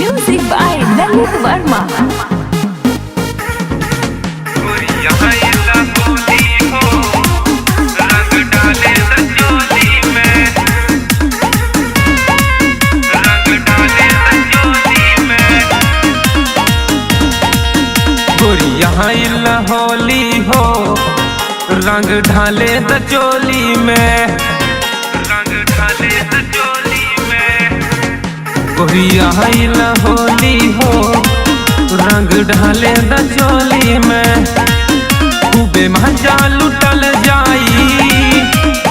Music by Lalit Verma. Holi हो रंग ढाले द चोली में, रंग ढाले द चोली में। गोरिया हिला होली हो रंग ढाले द चोली में। खूबे मजा लुटल जाई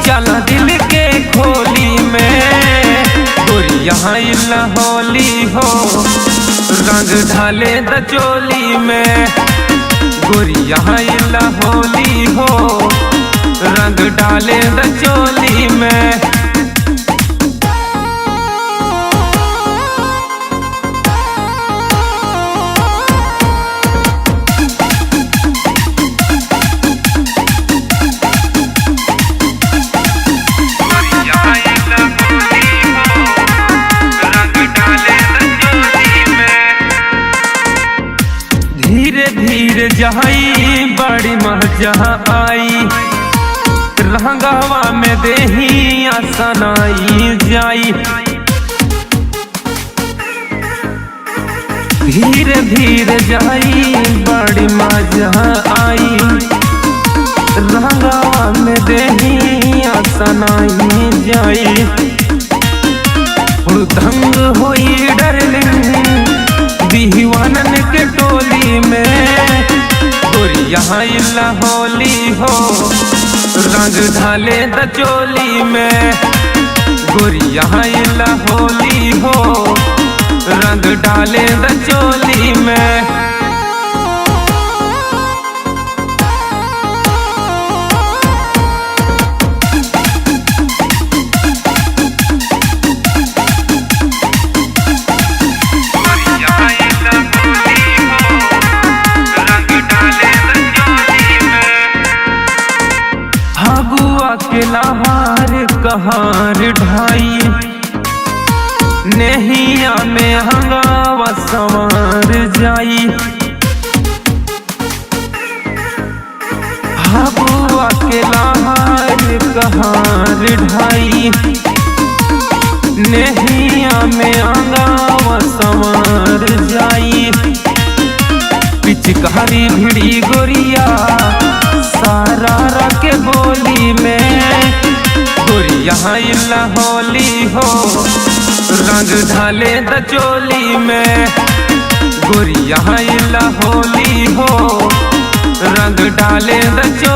चला दिल के खोली में। गोरिया हिला होली हो रंग ढाले द चोली में। गोरिया हिला होली हो रंग डाले द चोली में। धीरे धीरे जहाई बड़ी मजा आई, रंगवा में देही आसनाई जाई। धीरे धीरे जाई बड़ी मजा आई, रंगवा में देही आसनाई जाई। दंग होई डरलिंग दीवानन के टोली में। गोरिया हिला होली हो रंग ढाले द चोली में। गोरिया हिला होली हो रंग डाले द चोली में। के लहार कहार ढाई नहिया में हंगावा संवार जाई। हबुआ के लहार कहार ढाई नहिया में हंगावा संवार जाई। पिचकारी भिड़ी गोरिया सारा के बोली में। गोरिया हिला होली हो रंग ढाले द चोली में। गोरिया हिला होली हो रंग डाले द चोली